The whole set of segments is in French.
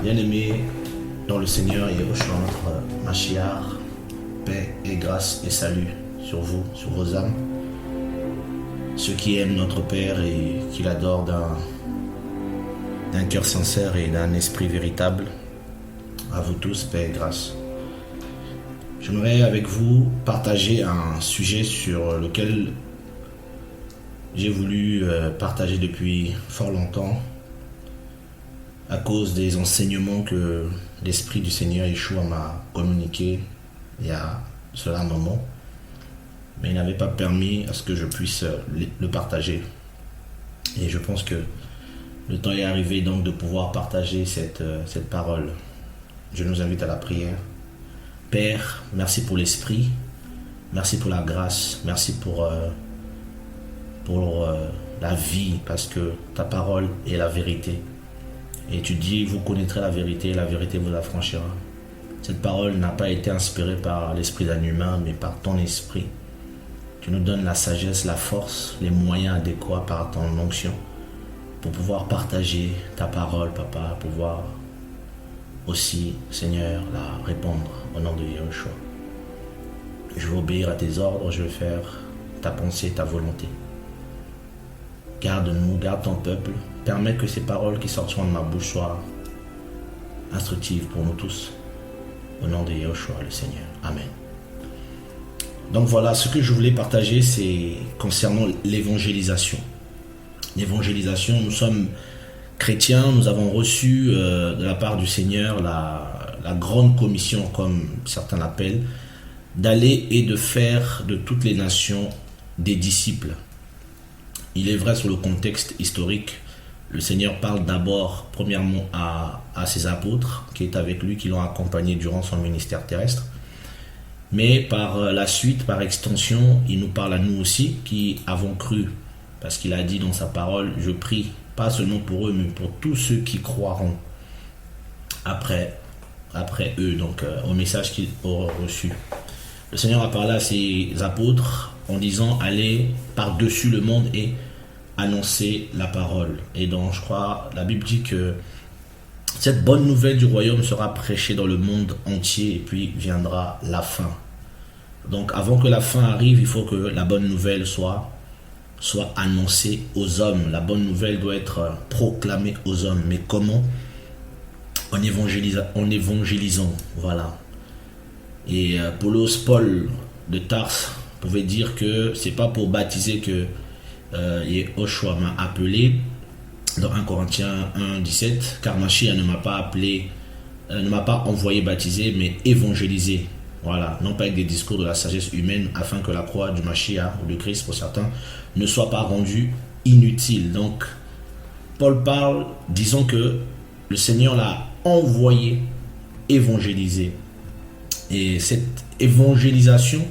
Bien-aimés dans le Seigneur Yahushua, notre Mashiach, paix et grâce et salut sur vous, sur vos âmes. Ceux qui aiment notre Père et qui l'adorent d'un cœur sincère et d'un esprit véritable, à vous tous, paix et grâce. J'aimerais avec vous partager un sujet sur lequel j'ai voulu partager depuis fort longtemps à cause des enseignements que l'Esprit du Seigneur Yeshua m'a communiqué il y a cela un moment, mais il n'avait pas permis à ce que je puisse le partager. Et je pense que le temps est arrivé donc de pouvoir partager cette parole. Je nous invite à la prière. Père, merci pour l'Esprit, merci pour la grâce, merci pour la vie, parce que ta parole est la vérité. Et tu dis, vous connaîtrez la vérité, et la vérité vous affranchira. Cette parole n'a pas été inspirée par l'esprit d'un humain, mais par ton esprit. Tu nous donnes la sagesse, la force, les moyens adéquats par ton onction pour pouvoir partager ta parole, Papa, pouvoir aussi, Seigneur, la répandre au nom de Yahushua. Je veux obéir à tes ordres, je veux faire ta pensée, ta volonté. Garde-nous, garde ton peuple. Permets que ces paroles qui sortiront de ma bouche soient instructives pour nous tous. Au nom de Yahushua, le Seigneur. Amen. Donc voilà, ce que je voulais partager, c'est concernant l'évangélisation. L'évangélisation, nous sommes chrétiens, nous avons reçu de la part du Seigneur la grande commission, comme certains l'appellent, d'aller et de faire de toutes les nations des disciples. Il est vrai, sur le contexte historique, le Seigneur parle d'abord, premièrement, à ses apôtres, qui est avec lui, qui l'ont accompagné durant son ministère terrestre. Mais par la suite, par extension, il nous parle à nous aussi, qui avons cru. Parce qu'il a dit dans sa parole, je prie, pas seulement pour eux, mais pour tous ceux qui croiront après eux, donc au message qu'ils auront reçu. Le Seigneur a parlé à ses apôtres en disant, allez par-dessus le monde et annoncer la parole. Et donc, je crois, la Bible dit que cette bonne nouvelle du royaume sera prêchée dans le monde entier et puis viendra la fin. Donc, avant que la fin arrive, il faut que la bonne nouvelle soit annoncée aux hommes. La bonne nouvelle doit être proclamée aux hommes. Mais comment? En évangélisant, voilà. Et Paul de Tarse pouvait dire que c'est pas pour baptiser que Yahushua m'a appelé dans 1 Corinthiens 1,17, car Mashiach ne m'a pas appelé, ne m'a pas envoyé baptiser, mais évangéliser. Voilà, non pas avec des discours de la sagesse humaine, afin que la croix du Mashiach ou du Christ pour certains ne soit pas rendue inutile. Donc, Paul parle, disons que le Seigneur l'a envoyé évangéliser. Et cette évangélisation,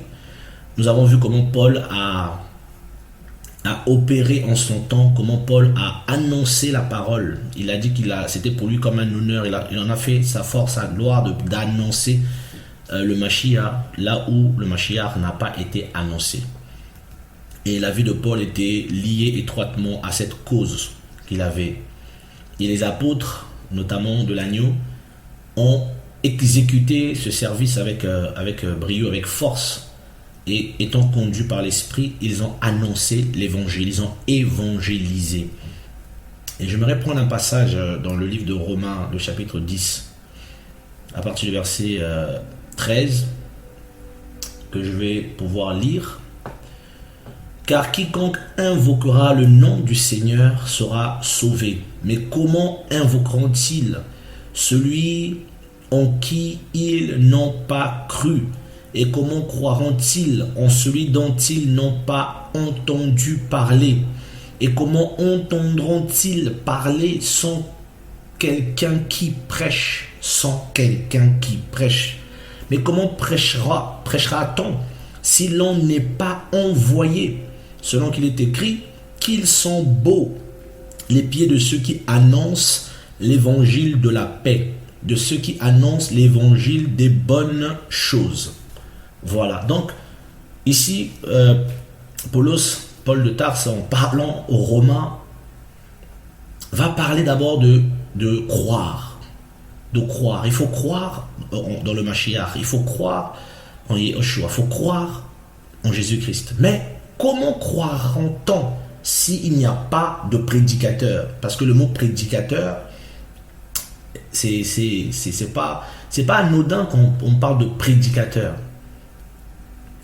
nous avons vu comment Paul a opéré en son temps, comment Paul a annoncé la parole. Il a dit c'était pour lui comme un honneur, il en a fait sa force, sa gloire d'annoncer le Mashiach là où le Mashiach n'a pas été annoncé. Et la vie de Paul était liée étroitement à cette cause qu'il avait. Et les apôtres, notamment de l'agneau, ont exécuté ce service avec brio, avec force. Et étant conduits par l'Esprit, ils ont annoncé l'évangile, ils ont évangélisé. Et j'aimerais prendre un passage dans le livre de Romains, le chapitre 10, à partir du verset 13, que je vais pouvoir lire. Car quiconque invoquera le nom du Seigneur sera sauvé. Mais comment invoqueront-ils celui en qui ils n'ont pas cru? Et comment croiront-ils en celui dont ils n'ont pas entendu parler? Et comment entendront-ils parler sans quelqu'un qui prêche? Sans quelqu'un qui prêche. Mais comment prêchera-t-on si l'on n'est pas envoyé? Selon qu'il est écrit, qu'ils sont beaux les pieds de ceux qui annoncent l'évangile de la paix, de ceux qui annoncent l'évangile des bonnes choses. Voilà, donc ici, Paul de Tarse, en parlant aux Romains, va parler d'abord de croire, de croire. Il faut croire dans le Mashiach. Il faut croire en Yeshua. Il faut croire en Jésus-Christ. Mais comment croira-t-on s'il n'y a pas de prédicateur? Parce que le mot prédicateur, c'est pas anodin quand on parle de prédicateur.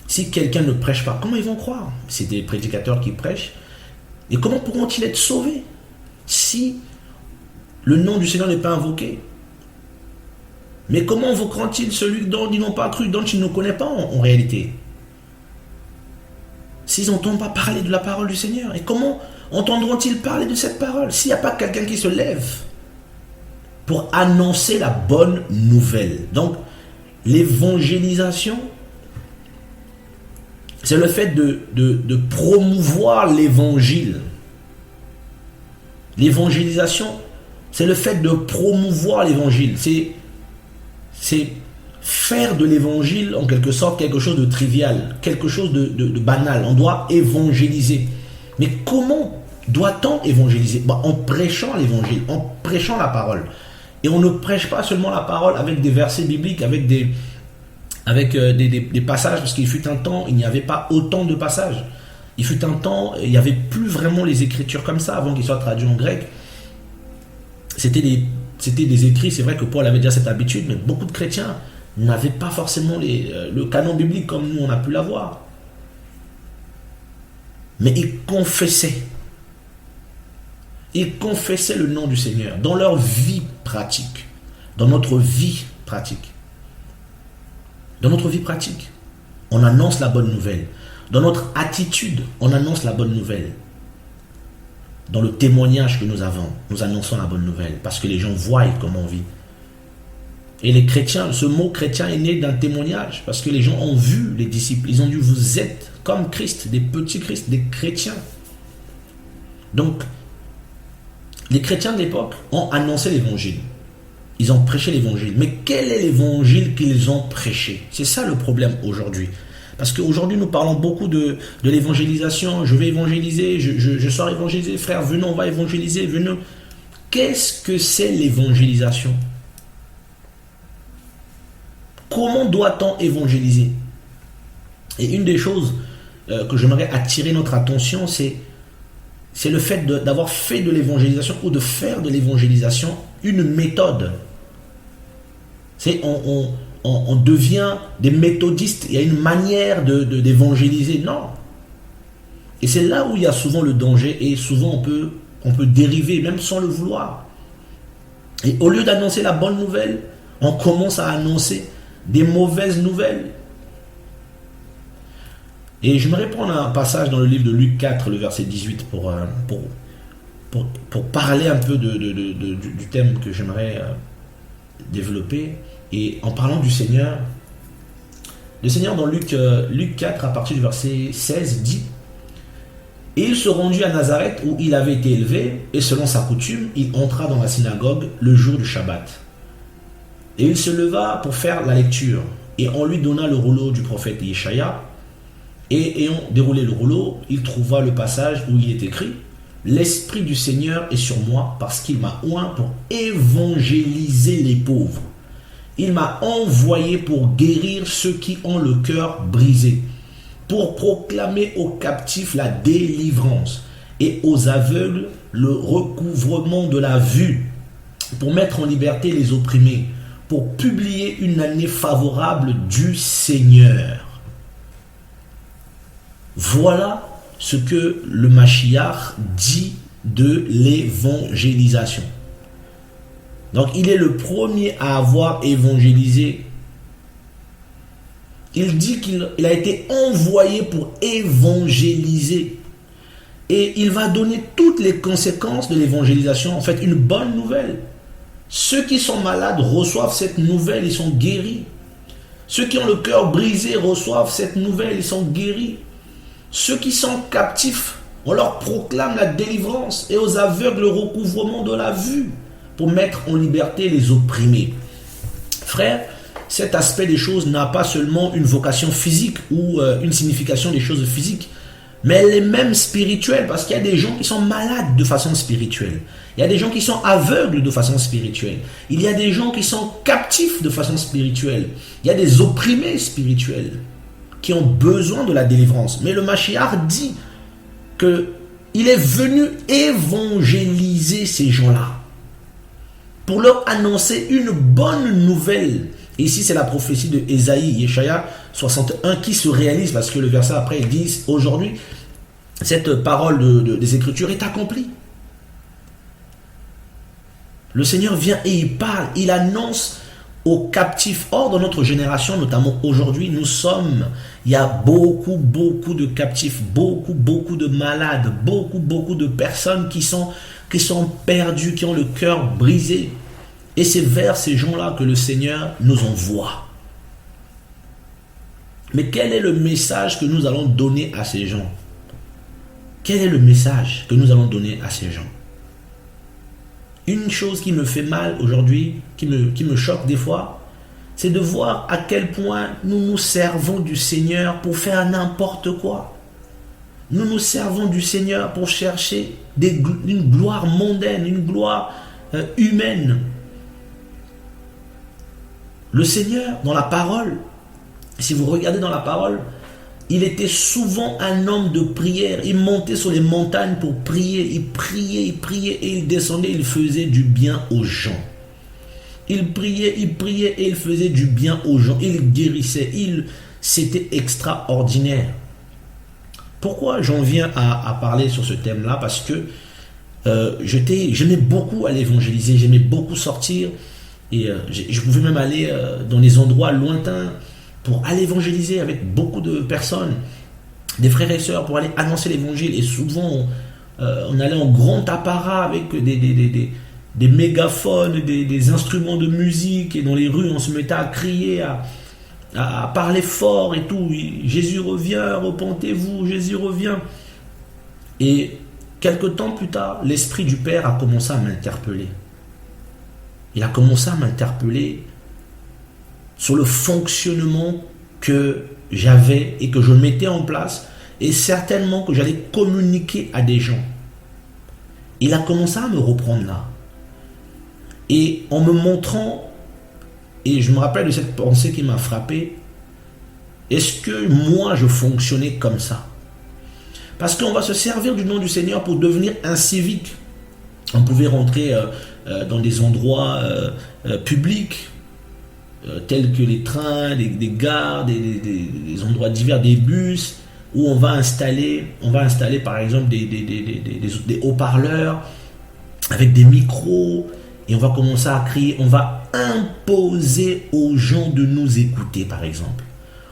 Si quelqu'un ne prêche pas, comment ils vont croire? C'est des prédicateurs qui prêchent. Et comment pourront-ils être sauvés si le nom du Seigneur n'est pas invoqué? Mais comment invoqueront-ils celui dont ils n'ont pas cru, dont ils ne connaissent pas en réalité? S'ils n'entendent pas parler de la parole du Seigneur. Et comment entendront-ils parler de cette parole s'il n'y a pas quelqu'un qui se lève pour annoncer la bonne nouvelle? Donc, l'évangélisation, c'est le fait de promouvoir l'évangile. L'évangélisation, c'est le fait de promouvoir l'évangile. C'est faire de l'évangile, en quelque sorte, quelque chose de trivial, quelque chose de banal. On doit évangéliser. Mais comment doit-on évangéliser? En prêchant l'évangile, en prêchant la parole. Et on ne prêche pas seulement la parole avec des versets bibliques, avec des passages, parce qu'il fut un temps, il n'y avait pas autant de passages. Il fut un temps, il n'y avait plus vraiment les écritures comme ça, avant qu'ils soient traduits en grec. C'était des écrits, c'est vrai que Paul avait déjà cette habitude, mais beaucoup de chrétiens n'avaient pas forcément le canon biblique comme nous on a pu l'avoir. Mais ils confessaient. Ils confessaient le nom du Seigneur dans leur vie pratique, dans notre vie pratique. Dans notre vie pratique, on annonce la bonne nouvelle. Dans notre attitude, on annonce la bonne nouvelle. Dans le témoignage que nous avons, nous annonçons la bonne nouvelle parce que les gens voient comment on vit. Et les chrétiens, ce mot chrétien est né d'un témoignage parce que les gens ont vu les disciples. Ils ont dit, vous êtes comme Christ, des petits Christ, des chrétiens. Donc, les chrétiens de l'époque ont annoncé l'évangile. Ils ont prêché l'évangile. Mais quel est l'évangile qu'ils ont prêché? C'est ça le problème aujourd'hui. Parce qu'aujourd'hui, nous parlons beaucoup de l'évangélisation. Je vais évangéliser, je sors évangéliser. Frère, venez, on va évangéliser. Venez. Qu'est-ce que c'est l'évangélisation? Comment doit-on évangéliser? Et une des choses que j'aimerais attirer notre attention, c'est le fait d'avoir fait de l'évangélisation ou de faire de l'évangélisation une méthode. On devient des méthodistes. Il y a une manière d'évangéliser. Non. Et c'est là où il y a souvent le danger. Et souvent on peut dériver, même sans le vouloir. Et au lieu d'annoncer la bonne nouvelle, on commence à annoncer des mauvaises nouvelles. Et je me prendre un passage dans le livre de Luc 4, le verset 18, pour parler un peu du thème que j'aimerais développer. Et en parlant du Seigneur, le Seigneur dans Luc 4, à partir du verset 16, dit: Et il se rendit à Nazareth où il avait été élevé, et selon sa coutume, il entra dans la synagogue le jour du Shabbat. Et il se leva pour faire la lecture, et on lui donna le rouleau du prophète Yeshaya. Et ayant déroulé le rouleau, il trouva le passage où il est écrit: L'Esprit du Seigneur est sur moi, parce qu'il m'a oint pour évangéliser les pauvres. Il m'a envoyé pour guérir ceux qui ont le cœur brisé, pour proclamer aux captifs la délivrance et aux aveugles le recouvrement de la vue, pour mettre en liberté les opprimés, pour publier une année favorable du Seigneur. Voilà ce que le Mashiach dit de l'évangélisation. Donc il est le premier à avoir évangélisé. Il dit qu'il a été envoyé pour évangéliser. Et il va donner toutes les conséquences de l'évangélisation. En fait, une bonne nouvelle. Ceux qui sont malades reçoivent cette nouvelle, ils sont guéris. Ceux qui ont le cœur brisé reçoivent cette nouvelle, ils sont guéris. Ceux qui sont captifs, on leur proclame la délivrance, et aux aveugles le recouvrement de la vue, pour mettre en liberté les opprimés. Frère, cet aspect des choses n'a pas seulement une vocation physique ou une signification des choses physiques, mais elle est même spirituelle, parce qu'il y a des gens qui sont malades de façon spirituelle. Il y a des gens qui sont aveugles de façon spirituelle. Il y a des gens qui sont captifs de façon spirituelle. Il y a des opprimés spirituels qui ont besoin de la délivrance. Mais le Mashiach dit qu'il est venu évangéliser ces gens-là pour leur annoncer une bonne nouvelle. Et ici, c'est la prophétie de Ésaïe, Yeshaya 61, qui se réalise, parce que le verset après, il dit, aujourd'hui, cette parole des Écritures est accomplie. Le Seigneur vient et il parle, il annonce aux captifs. Or, dans notre génération, notamment aujourd'hui, il y a beaucoup de captifs, beaucoup de malades, beaucoup de personnes qui sont perdues, qui ont le cœur brisé. Et c'est vers ces gens-là que le Seigneur nous envoie. Mais quel est le message que nous allons donner à ces gens? Quel est le message que nous allons donner à ces gens? Une chose qui me fait mal aujourd'hui, qui me choque des fois, c'est de voir à quel point nous nous servons du Seigneur pour faire n'importe quoi. Nous nous servons du Seigneur pour chercher une gloire mondaine, une gloire humaine. Le Seigneur, dans la parole, si vous regardez dans la parole, il était souvent un homme de prière. Il montait sur les montagnes pour prier. Il priait et il descendait, il faisait du bien aux gens. Il priait et il faisait du bien aux gens. Il guérissait. C'était extraordinaire. Pourquoi j'en viens à parler sur ce thème-là? Parce que j'aimais beaucoup aller évangéliser, j'aimais beaucoup sortir. Et je pouvais même aller dans des endroits lointains pour aller évangéliser avec beaucoup de personnes, des frères et sœurs, pour aller annoncer l'évangile. Et souvent, on allait en grand apparat avec des mégaphones, des instruments de musique. Et dans les rues, on se mettait à crier, à parler fort et tout. Jésus revient, repentez-vous, Jésus revient. Et quelque temps plus tard, l'Esprit du Père a commencé à m'interpeller. Il a commencé à m'interpeller sur le fonctionnement que j'avais et que je mettais en place, et certainement que j'allais communiquer à des gens. Il a commencé à me reprendre là. Et en me montrant, et je me rappelle de cette pensée qui m'a frappé, est-ce que moi je fonctionnais comme ça? Parce qu'on va se servir du nom du Seigneur pour devenir un civique. On pouvait rentrer dans des endroits publics, tels que les trains, des gares, des endroits divers, des bus, où on va installer par exemple des haut-parleurs avec des micros, et on va commencer à crier. On va imposer aux gens de nous écouter, par exemple.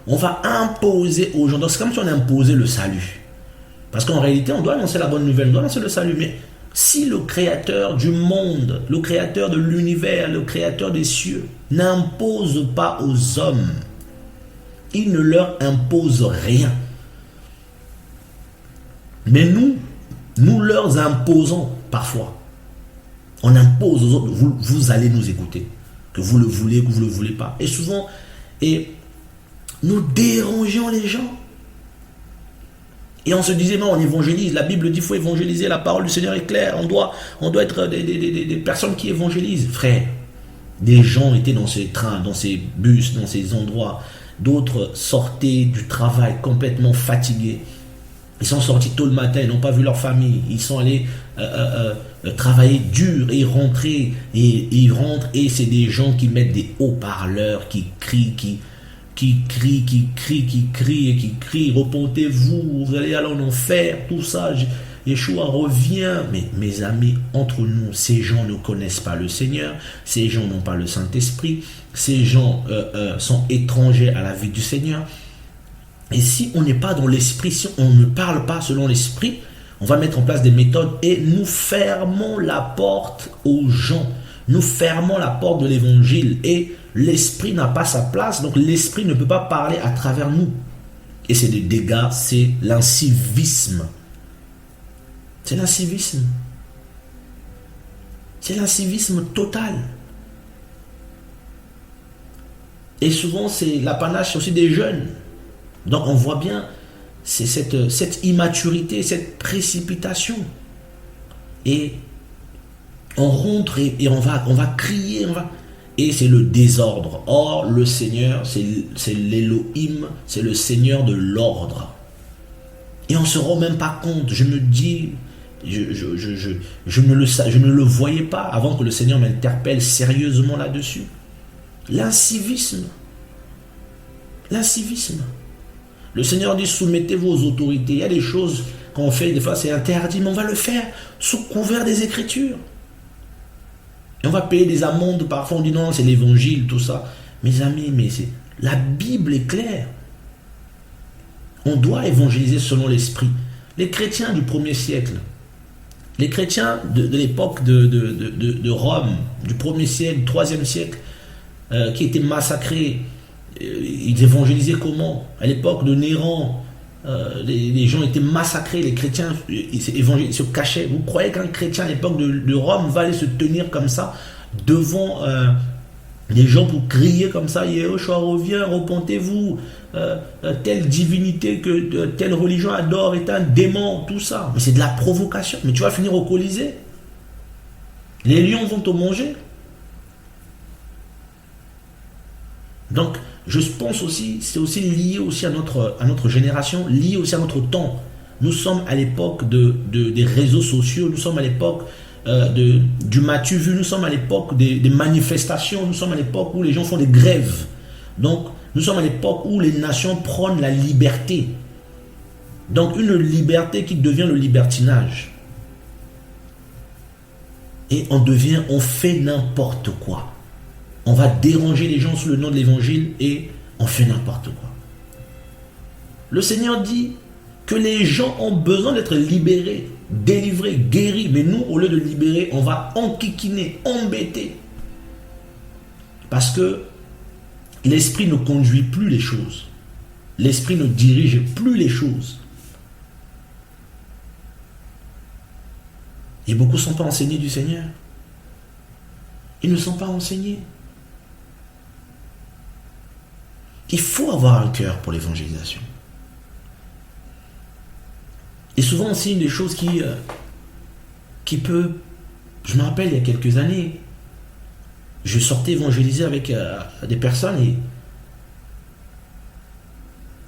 On va imposer aux gens. Donc c'est comme si on imposait le salut. Parce qu'en réalité, on doit annoncer la bonne nouvelle, on doit annoncer le salut. Mais si le créateur du monde, le créateur de l'univers, le créateur des cieux, n'impose pas aux hommes, il ne leur impose rien. Mais nous leur imposons parfois. On impose aux autres, vous allez nous écouter, que vous le voulez, que vous ne le voulez pas. Et souvent, nous dérangeons les gens. Et on se disait, non, on évangélise. La Bible dit qu'il faut évangéliser. La parole du Seigneur est claire. On doit être des personnes qui évangélisent. Frère, des gens étaient dans ces trains, dans ces bus, dans ces endroits. D'autres sortaient du travail complètement fatigués. Ils sont sortis tôt le matin, ils n'ont pas vu leur famille. Ils sont allés travailler dur et rentrer. Et ils rentrent et c'est des gens qui mettent des haut-parleurs, qui crient, qui crient, repentez-vous, vous allez aller en enfer, tout ça. Yeshua revient. Mais mes amis, entre nous, ces gens ne connaissent pas le Seigneur, ces gens n'ont pas le Saint-Esprit, ces gens sont étrangers à la vie du Seigneur. Et si on n'est pas dans l'esprit, si on ne parle pas selon l'esprit, on va mettre en place des méthodes et nous fermons la porte aux gens. Nous fermons la porte de l'évangile et l'esprit n'a pas sa place, donc l'esprit ne peut pas parler à travers nous. Et c'est des dégâts, c'est l'incivisme. C'est l'incivisme. C'est l'incivisme total. Et souvent, c'est l'apanage aussi des jeunes. Donc on voit bien c'est cette immaturité, cette précipitation. Et on rentre et on va crier, et c'est le désordre. Or, le Seigneur, c'est l'Élohim, c'est le Seigneur de l'ordre. Et on ne se rend même pas compte. Je me dis, je ne le voyais pas avant que le Seigneur m'interpelle sérieusement là-dessus. L'incivisme. L'incivisme. Le Seigneur dit, soumettez-vous aux autorités. Il y a des choses qu'on fait, des fois c'est interdit, mais on va le faire sous couvert des Écritures. Et on va payer des amendes, parfois on dit non, c'est l'évangile, tout ça. Mes amis, mais la Bible est claire. On doit évangéliser selon l'esprit. Les chrétiens du 1er siècle, les chrétiens de l'époque de Rome, du 1er siècle, du 3e siècle, qui étaient massacrés, ils évangélisaient comment? À l'époque de Néron, les gens étaient massacrés, les chrétiens ils se cachaient. Vous croyez qu'un chrétien à l'époque de Rome va aller se tenir comme ça devant les gens pour crier comme ça, Yehoshua revient, repentez-vous, telle divinité que telle religion adore est un démon, tout ça. Mais c'est de la provocation. Mais tu vas finir au Colisée. Les lions vont te manger. Donc, je pense aussi, c'est aussi lié aussi à notre génération, lié aussi à notre temps. Nous sommes à l'époque des réseaux sociaux, nous sommes à l'époque du m'as-tu vu, nous sommes à l'époque des manifestations, nous sommes à l'époque où les gens font des grèves. Donc, nous sommes à l'époque où les nations prônent la liberté. Donc, une liberté qui devient le libertinage. Et on fait n'importe quoi. On va déranger les gens sous le nom de l'évangile et on fait n'importe quoi. Le Seigneur dit que les gens ont besoin d'être libérés, délivrés, guéris. Mais nous, au lieu de libérer, on va enquiquiner, embêter. Parce que l'esprit ne conduit plus les choses. L'esprit ne dirige plus les choses. Et beaucoup ne sont pas enseignés du Seigneur. Ils ne sont pas enseignés. Il faut avoir un cœur pour l'évangélisation. Et souvent aussi une des choses qui peut... Je me rappelle il y a quelques années, je sortais évangéliser avec des personnes et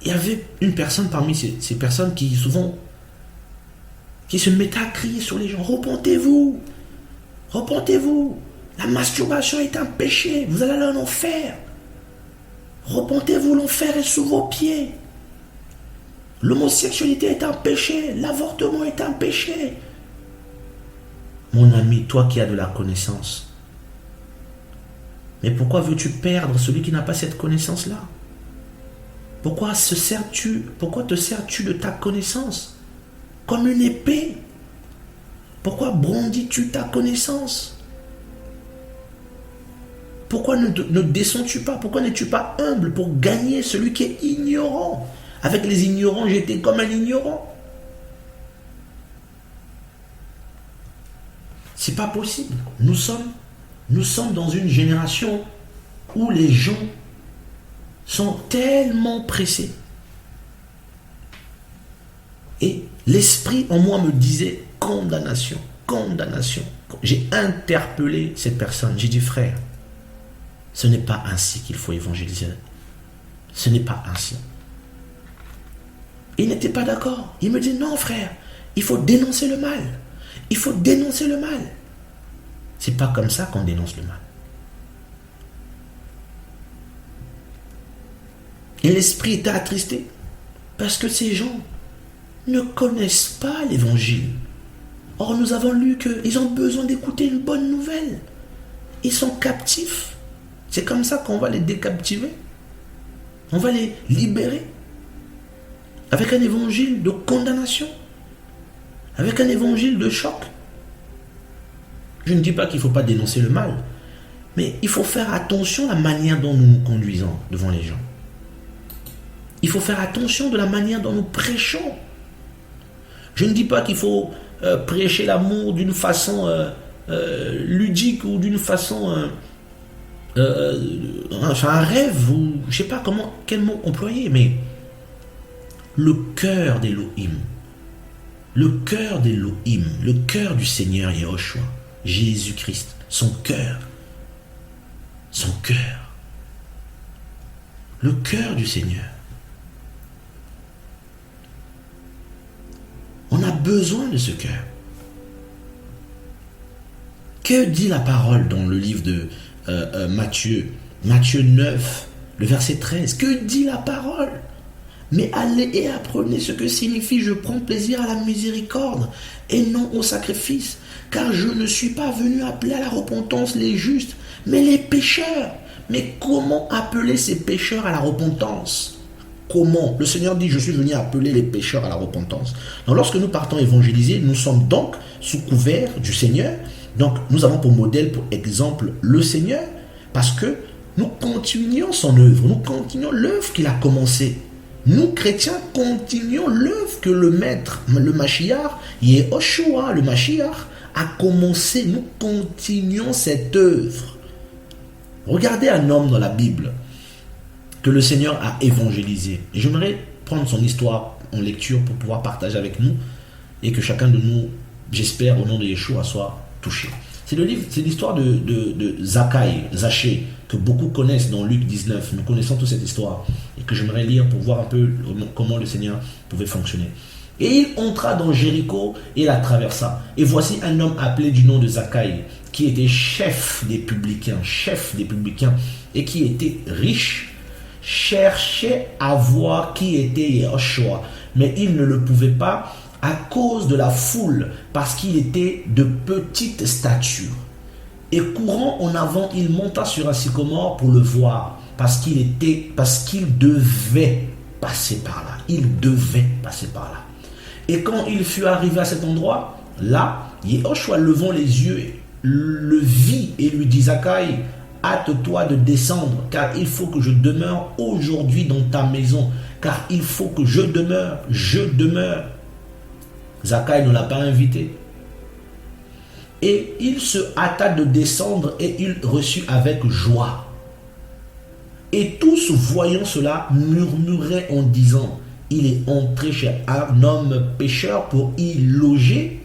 il y avait une personne parmi ces personnes qui souvent se mettait à crier sur les gens, repentez-vous, repentez-vous, la masturbation est un péché, vous allez aller en enfer. Repentez-vous, l'enfer est sous vos pieds. L'homosexualité est un péché. L'avortement est un péché. Mon ami, toi qui as de la connaissance, mais pourquoi veux-tu perdre celui qui n'a pas cette connaissance-là? Pourquoi te sers-tu de ta connaissance comme une épée? Pourquoi brandis-tu ta connaissance? Pourquoi ne descends-tu pas? Pourquoi n'es-tu pas humble pour gagner celui qui est ignorant? Avec les ignorants, j'étais comme un ignorant. C'est pas possible. Nous sommes dans une génération où les gens sont tellement pressés. Et l'esprit en moi me disait condamnation, condamnation. J'ai interpellé cette personne. J'ai dit, frère, ce n'est pas ainsi qu'il faut évangéliser. Ce n'est pas ainsi. Il n'était pas d'accord. Il me dit, non frère, il faut dénoncer le mal. Il faut dénoncer le mal. C'est pas comme ça qu'on dénonce le mal. Et l'esprit était attristé parce que ces gens ne connaissent pas l'évangile. Or, nous avons lu qu'ils ont besoin d'écouter une bonne nouvelle. Ils sont captifs. C'est comme ça qu'on va les décaptiver. On va les libérer. Avec un évangile de condamnation. Avec un évangile de choc. Je ne dis pas qu'il ne faut pas dénoncer le mal. Mais il faut faire attention à la manière dont nous nous conduisons devant les gens. Il faut faire attention de la manière dont nous prêchons. Je ne dis pas qu'il faut prêcher l'amour d'une façon ludique ou d'une façon... un rêve ou je ne sais pas quel mot employer, mais le cœur d'Élohim. Le cœur d'Élohim, le cœur du Seigneur Yahushua, Jésus-Christ, son cœur. Son cœur. Le cœur du Seigneur. On a besoin de ce cœur. Que dit la parole dans le livre de Matthieu 9, le verset 13? Que dit la parole? Mais allez et apprenez ce que signifie je prends plaisir à la miséricorde et non au sacrifice, car je ne suis pas venu appeler à la repentance les justes, mais les pécheurs. Mais comment appeler ces pécheurs à la repentance? Comment? Le Seigneur dit, je suis venu appeler les pécheurs à la repentance. Donc lorsque nous partons évangéliser, nous sommes donc sous couvert du Seigneur. Donc nous avons pour modèle, pour exemple, le Seigneur, parce que nous continuons son œuvre, nous continuons l'œuvre qu'il a commencée. Nous, chrétiens, continuons l'œuvre que le Maître, le Mashiach, Yehoshua, le Mashiach, a commencé. Nous continuons cette œuvre. Regardez un homme dans la Bible que le Seigneur a évangélisé. Et j'aimerais prendre son histoire en lecture pour pouvoir partager avec nous et que chacun de nous, j'espère, au nom de Yeshua, soit touché. C'est l'histoire de Zachée, que beaucoup connaissent dans Luc 19. Nous connaissons toute cette histoire et que j'aimerais lire pour voir un peu comment le Seigneur pouvait fonctionner. Et il entra dans Jéricho et la traversa. Et voici un homme appelé du nom de Zachée, qui était chef des publicains, et qui était riche, cherchait à voir qui était Yahushua, mais il ne le pouvait pas à cause de la foule, parce qu'il était de petite stature. Et courant en avant, il monta sur un sycomore pour le voir, parce qu'il devait passer par là. Il devait passer par là. Et quand il fut arrivé à cet endroit, là, Yahushua, levant les yeux, le vit et lui dit, Zachée, hâte-toi de descendre, car il faut que je demeure aujourd'hui dans ta maison, car il faut que je demeure. Zachée ne l'a pas invité. Et il se hâta de descendre et il reçut avec joie. Et tous, voyant cela, murmuraient en disant, il est entré chez un homme pécheur pour y loger.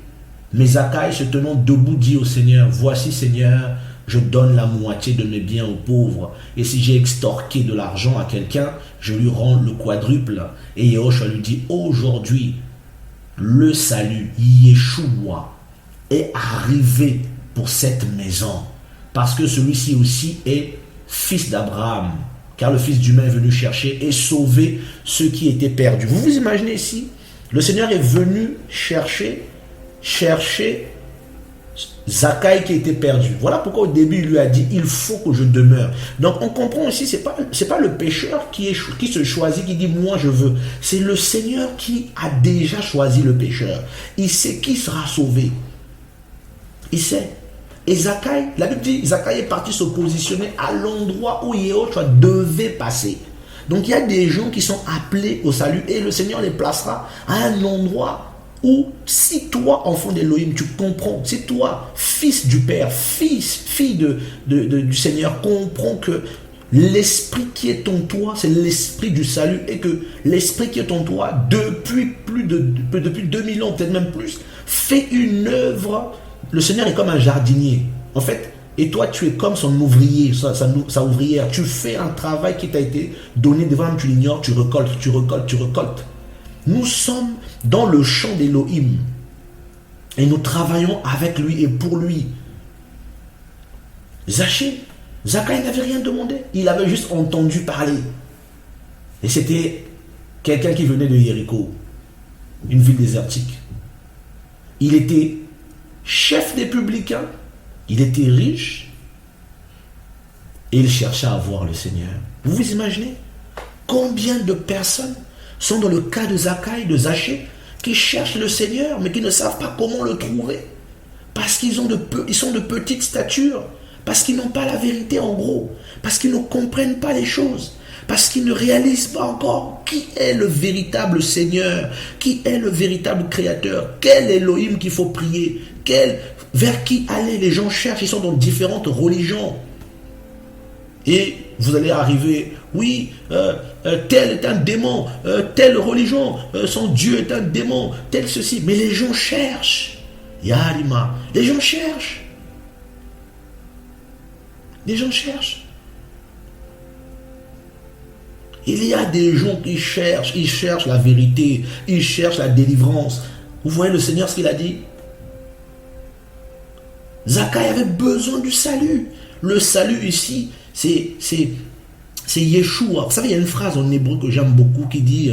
Mais Zachée, se tenant debout, dit au Seigneur, voici Seigneur, je donne la moitié de mes biens aux pauvres. Et si j'ai extorqué de l'argent à quelqu'un, je lui rends le quadruple. Et Yahushua lui dit, aujourd'hui, le salut, Yeshua, est arrivé pour cette maison. Parce que celui-ci aussi est fils d'Abraham. Car le Fils d'humain est venu chercher et sauver ceux qui étaient perdus. Vous vous imaginez ici, le Seigneur est venu chercher Zachée qui était perdu. Voilà pourquoi au début il lui a dit, il faut que je demeure. Donc on comprend ici, c'est pas le pécheur qui se choisit, qui dit moi je veux. C'est le Seigneur qui a déjà choisi le pécheur. Il sait qui sera sauvé. Il sait. Et Zachée, la Bible dit, Zachée est parti se positionner à l'endroit où Yahushua devait passer. Donc il y a des gens qui sont appelés au salut et le Seigneur les placera à un endroit où, si toi, enfant d'Élohim, tu comprends, si toi, fils du Père, fille du Seigneur, comprends que l'esprit qui est en toi, c'est l'esprit du salut et que l'esprit qui est en toi, depuis 2000 ans, peut-être même plus, fait une œuvre. Le Seigneur est comme un jardinier, en fait, et toi, tu es comme son ouvrier, sa ouvrière. Tu fais un travail qui t'a été donné devant, tu l'ignores, tu récoltes. Nous sommes dans le champ d'Élohim et nous travaillons avec lui et pour lui. Zachée n'avait rien demandé, il avait juste entendu parler. Et c'était quelqu'un qui venait de Jéricho, une ville désertique. Il était chef des publicains, il était riche et il cherchait à voir le Seigneur. Vous vous imaginez combien de personnes sont dans le cas de Zachée, qui cherchent le Seigneur, mais qui ne savent pas comment le trouver. Parce qu'ils sont de petite stature, parce qu'ils n'ont pas la vérité en gros, parce qu'ils ne comprennent pas les choses, parce qu'ils ne réalisent pas encore qui est le véritable Seigneur, qui est le véritable Créateur, quel Elohim qu'il faut prier, vers qui aller. Les gens cherchent, ils sont dans différentes religions. Et vous allez arriver, oui, tel est un démon, telle religion, son Dieu est un démon, tel ceci. Mais les gens cherchent. Yarima, les gens cherchent. Les gens cherchent. Il y a des gens qui cherchent, ils cherchent la vérité, ils cherchent la délivrance. Vous voyez le Seigneur, ce qu'il a dit? Zachaï avait besoin du salut. Le salut ici, c'est Yeshua. Vous savez, il y a une phrase en hébreu que j'aime beaucoup qui dit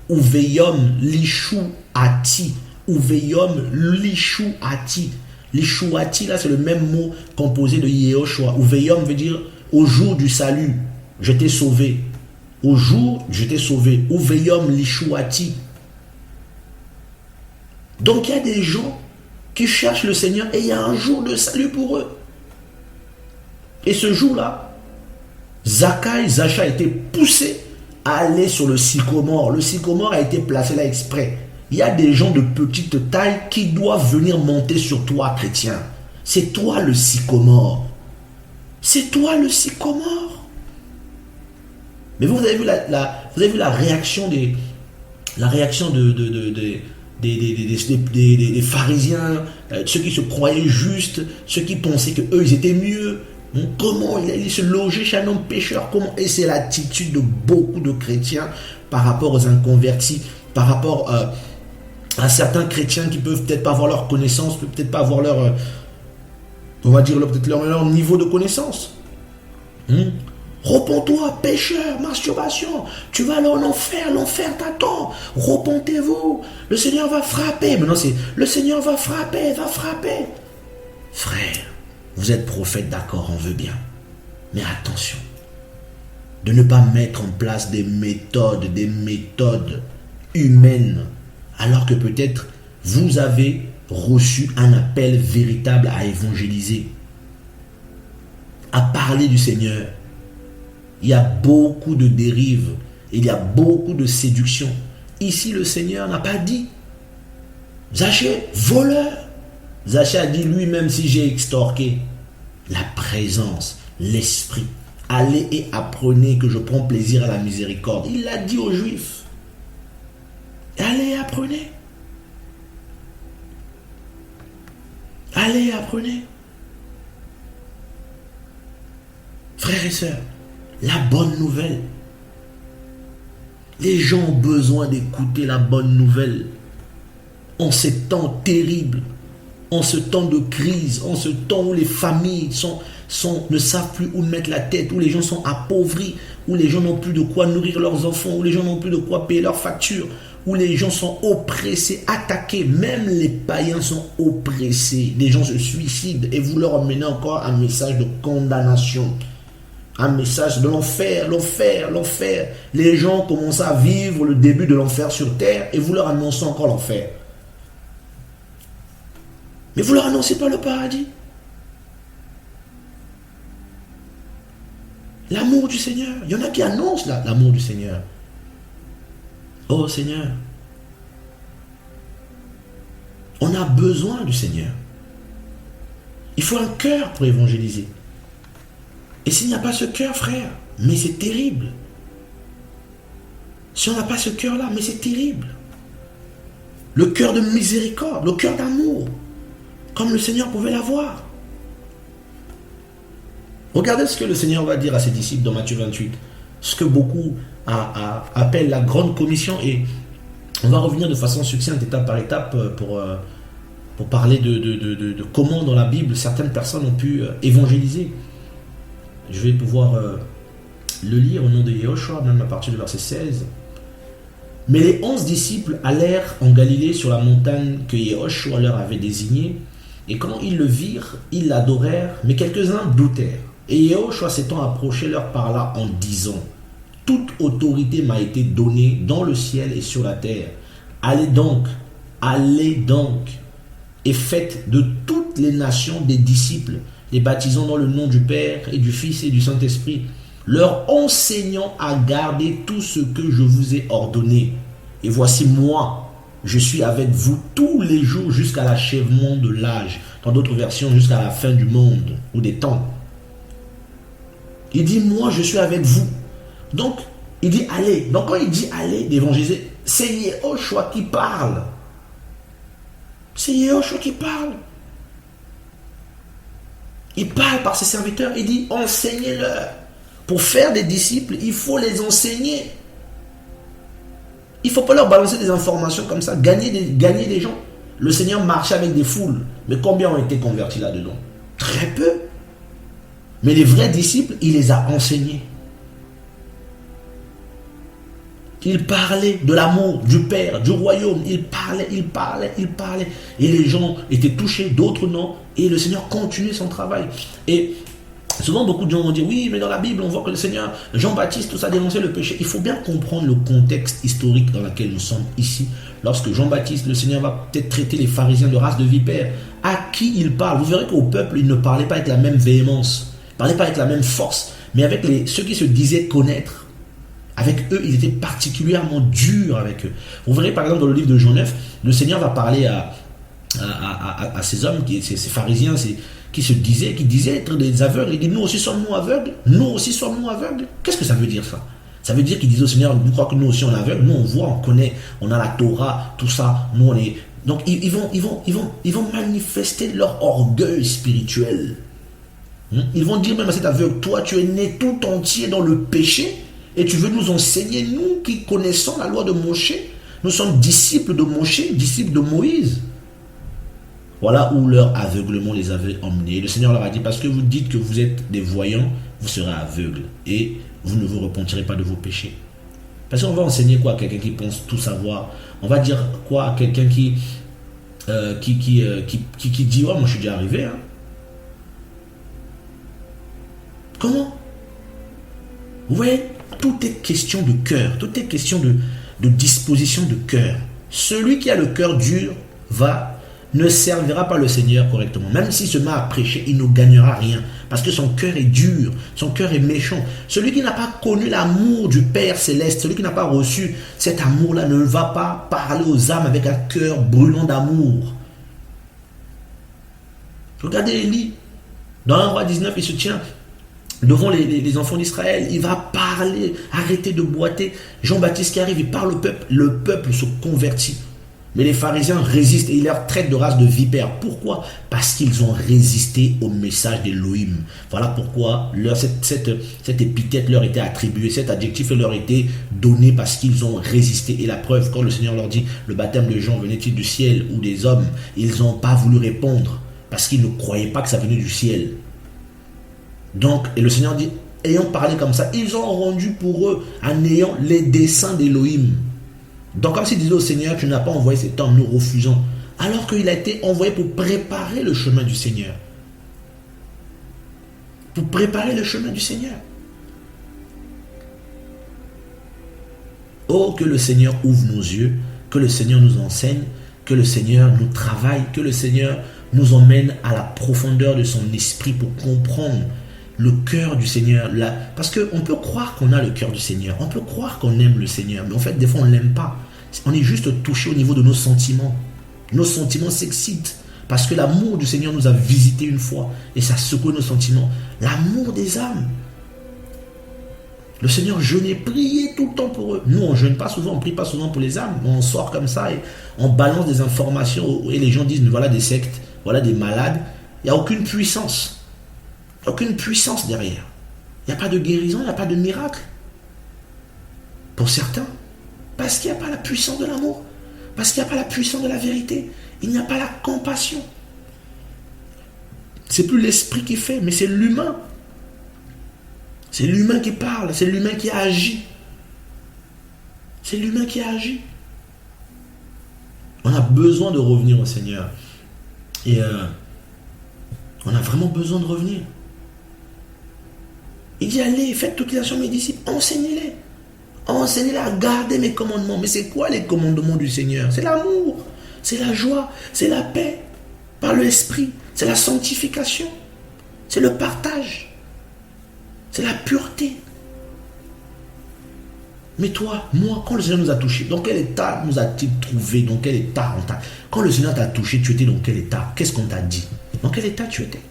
Uveyom lishu ati. Uveyom lishu ati. Lishu ati, là, c'est le même mot composé de Yehoshua. Uveyom veut dire au jour du salut, je t'ai sauvé. Au jour, je t'ai sauvé. Uveyom lishu ati. Donc, il y a des gens qui cherchent le Seigneur et il y a un jour de salut pour eux. Et ce jour-là, Zachaï a été poussé à aller sur le sycomore. Le sycomore a été placé là exprès. Il y a des gens de petite taille qui doivent venir monter sur toi, chrétien. C'est toi le sycomore. C'est toi le sycomore. Mais vous avez vu la réaction des pharisiens, ceux qui se croyaient justes, ceux qui pensaient qu'eux ils étaient mieux. Comment il allait se loger chez un homme pécheur? Comment? Et c'est l'attitude de beaucoup de chrétiens par rapport aux inconvertis, par rapport à certains chrétiens qui peuvent peut-être pas avoir leur connaissance, peut-être pas avoir leur, on va dire peut-être leur niveau de connaissance. Repens-toi, pécheur, masturbation, tu vas aller en enfer, l'enfer t'attend. Repentez-vous, le Seigneur va frapper. Maintenant c'est le Seigneur va frapper, Frère, vous êtes prophète, d'accord, on veut bien. Mais attention, de ne pas mettre en place des méthodes humaines, alors que peut-être vous avez reçu un appel véritable à évangéliser, à parler du Seigneur. Il y a beaucoup de dérives, il y a beaucoup de séduction. Ici, le Seigneur n'a pas dit Zaché, voleur. Zaché a dit lui-même, si j'ai extorqué, la présence, l'esprit, allez et apprenez que je prends plaisir à la miséricorde. Il l'a dit aux Juifs. Allez et apprenez. Allez et apprenez. Frères et sœurs, la bonne nouvelle. Les gens ont besoin d'écouter la bonne nouvelle. En ces temps terribles, en ce temps de crise, en ce temps où les familles ne savent plus où mettre la tête, où les gens sont appauvris, où les gens n'ont plus de quoi nourrir leurs enfants, où les gens n'ont plus de quoi payer leurs factures, où les gens sont oppressés, attaqués, même les païens sont oppressés. Les gens se suicident et vous leur emmenez encore un message de condamnation. Un message de l'enfer, l'enfer. Les gens commencent à vivre le début de l'enfer sur terre et vous leur annoncez encore l'enfer. Mais vous leur annoncez pas le paradis. L'amour du Seigneur. Il y en a qui annoncent l'amour du Seigneur. Oh Seigneur, on a besoin du Seigneur. Il faut un cœur pour évangéliser. Et s'il n'y a pas ce cœur, frère, mais c'est terrible. Si on n'a pas ce cœur-là, mais c'est terrible. Le cœur de miséricorde, le cœur d'amour, comme le Seigneur pouvait l'avoir. Regardez ce que le Seigneur va dire à ses disciples dans Matthieu 28. Ce que beaucoup appellent la grande commission. Et on va revenir de façon succincte, étape par étape, pour parler de comment dans la Bible certaines personnes ont pu évangéliser. Je vais pouvoir le lire au nom de Yehoshua, même à partir du verset 16. Mais les 11 disciples allèrent en Galilée sur la montagne que Yehoshua leur avait désignée. Et quand ils le virent, ils l'adorèrent, mais quelques-uns doutèrent. Et Yehoshua s'étant approché leur parla en disant: toute autorité m'a été donnée dans le ciel et sur la terre. Allez donc, et faites de toutes les nations des disciples, les baptisant dans le nom du Père et du Fils et du Saint-Esprit, leur enseignant à garder tout ce que je vous ai ordonné. Et voici moi, je suis avec vous tous les jours jusqu'à l'achèvement de l'âge. Dans d'autres versions, jusqu'à la fin du monde ou des temps. Il dit, moi, je suis avec vous. Donc, il dit, allez. Donc, quand il dit, allez, d'évangéliser, c'est Yehoshua qui parle. C'est Yehoshua qui parle. Il parle par ses serviteurs. Il dit, enseignez-leur. Pour faire des disciples, il faut les enseigner. Il ne faut pas leur balancer des informations comme ça, gagner des gens. Le Seigneur marchait avec des foules. Mais combien ont été convertis là-dedans? Très peu. Mais les vrais disciples, il les a enseignés. Il parlait de l'amour du Père, du royaume. Il parlait. Et les gens étaient touchés, d'autres non. Et le Seigneur continuait son travail. Et souvent, beaucoup de gens vont dire, oui, mais dans la Bible, on voit que le Seigneur, Jean-Baptiste, tout ça, dénonçait le péché. Il faut bien comprendre le contexte historique dans lequel nous sommes ici. Lorsque Jean-Baptiste, le Seigneur va peut-être traiter les pharisiens de race de vipères. À qui il parle? Vous verrez qu'au peuple, il ne parlait pas avec la même véhémence. Il ne parlait pas avec la même force. Mais avec ceux qui se disaient connaître. Avec eux, il était particulièrement dur avec eux. Vous verrez par exemple dans le livre de Jean 9, le Seigneur va parler à ces hommes, ces pharisiens qui disaient être des aveugles. Il dit, nous aussi sommes-nous aveugles? Nous aussi sommes-nous aveugles? Qu'est-ce que ça veut dire ça? Ça veut dire qu'ils disent au Seigneur, vous croyez que nous aussi on est aveugles? Nous on voit, on connaît, on a la Torah, tout ça. Nous on est... Donc ils vont manifester leur orgueil spirituel. Ils vont dire même à cet aveugle, toi tu es né tout entier dans le péché. Et tu veux nous enseigner, nous qui connaissons la loi de Moshe, nous sommes disciples de Moshe, disciples de Moïse. Voilà où leur aveuglement les avait emmenés. Le Seigneur leur a dit, parce que vous dites que vous êtes des voyants, vous serez aveugles et vous ne vous repentirez pas de vos péchés. Parce qu'on va enseigner quoi à quelqu'un qui pense tout savoir? On va dire quoi à quelqu'un qui dit, oh, moi je suis déjà arrivé. Hein. Comment? Vous voyez? Tout est question de cœur, tout est question de disposition de cœur. Celui qui a le cœur dur ne servira pas le Seigneur correctement. Même s'il se met à prêcher, il ne gagnera rien. Parce que son cœur est dur, son cœur est méchant. Celui qui n'a pas connu l'amour du Père Céleste, celui qui n'a pas reçu cet amour-là, ne va pas parler aux âmes avec un cœur brûlant d'amour. Regardez Élie. Dans 1 roi 19, il se tient devant les enfants d'Israël, il va parler, arrêter de boiter. Jean-Baptiste qui arrive, il parle au peuple, le peuple se convertit. Mais les pharisiens résistent et ils leur traitent de race de vipères. Pourquoi? Parce qu'ils ont résisté au message d'Élohim. Voilà pourquoi cette épithète leur était attribuée, cet adjectif leur était donné parce qu'ils ont résisté. Et la preuve, quand le Seigneur leur dit, le baptême de Jean venait-il du ciel ou des hommes? Ils n'ont pas voulu répondre parce qu'ils ne croyaient pas que ça venait du ciel. Donc, et le Seigneur dit, ayant parlé comme ça, ils ont rendu pour eux en ayant les desseins d'Élohim. Donc, comme s'ils disaient au Seigneur, tu n'as pas envoyé cet homme, nous refusons. Alors qu'il a été envoyé pour préparer le chemin du Seigneur. Pour préparer le chemin du Seigneur. Oh, que le Seigneur ouvre nos yeux, que le Seigneur nous enseigne, que le Seigneur nous travaille, que le Seigneur nous emmène à la profondeur de son esprit pour comprendre le cœur du Seigneur. Là. Parce qu'on peut croire qu'on a le cœur du Seigneur, on peut croire qu'on aime le Seigneur, mais en fait, des fois, on ne l'aime pas. On est juste touché au niveau de nos sentiments. Nos sentiments s'excitent parce que l'amour du Seigneur nous a visité une fois et ça secoue nos sentiments. L'amour des âmes. Le Seigneur jeûnait, priait tout le temps pour eux. Nous, on ne jeûne pas souvent, on ne prie pas souvent pour les âmes. On sort comme ça et on balance des informations et les gens disent, voilà des sectes, voilà des malades. Il n'y a aucune puissance. Aucune puissance derrière. Il n'y a pas de guérison, il n'y a pas de miracle. Pour certains. Parce qu'il n'y a pas la puissance de l'amour. Parce qu'il n'y a pas la puissance de la vérité. Il n'y a pas la compassion. C'est plus l'esprit qui fait, mais c'est l'humain. C'est l'humain qui parle, c'est l'humain qui agit. C'est l'humain qui agit. On a besoin de revenir au Seigneur. Et on a vraiment besoin de revenir. Il dit, allez, faites toutes les actions de mes disciples, enseignez-les. Enseignez-les à garder mes commandements. Mais c'est quoi les commandements du Seigneur? C'est l'amour, c'est la joie, c'est la paix, par l'esprit, c'est la sanctification, c'est le partage, c'est la pureté. Mais toi, moi, quand le Seigneur nous a touchés, dans quel état nous a-t-il trouvé? Dans quel état on t'a... Quand le Seigneur t'a touché, tu étais dans quel état? Qu'est-ce qu'on t'a dit? Dans quel état tu étais?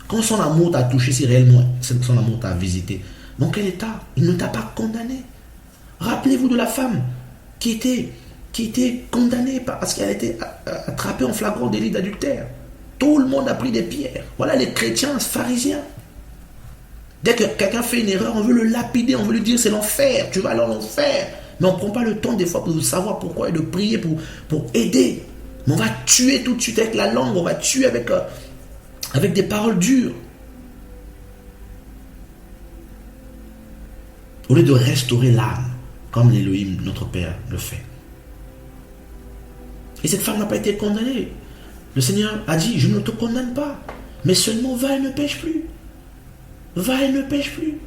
Quand son amour t'a touché, si réellement son amour t'a visité, dans quel état? Il ne t'a pas condamné. Rappelez-vous de la femme qui était condamnée parce qu'elle a été attrapée en flagrant délit d'adultère. Tout le monde a pris des pierres. Voilà les chrétiens pharisiens. Dès que quelqu'un fait une erreur, on veut le lapider, on veut lui dire c'est l'enfer, tu vas aller en enfer. Mais on ne prend pas le temps des fois pour savoir pourquoi et de prier pour aider. Mais on va tuer tout de suite avec la langue, on va tuer avec des paroles dures. Au lieu de restaurer l'âme, comme l'Élohim, notre Père, le fait. Et cette femme n'a pas été condamnée. Le Seigneur a dit, je ne te condamne pas, mais seulement va et ne pêche plus. Va et ne pêche plus.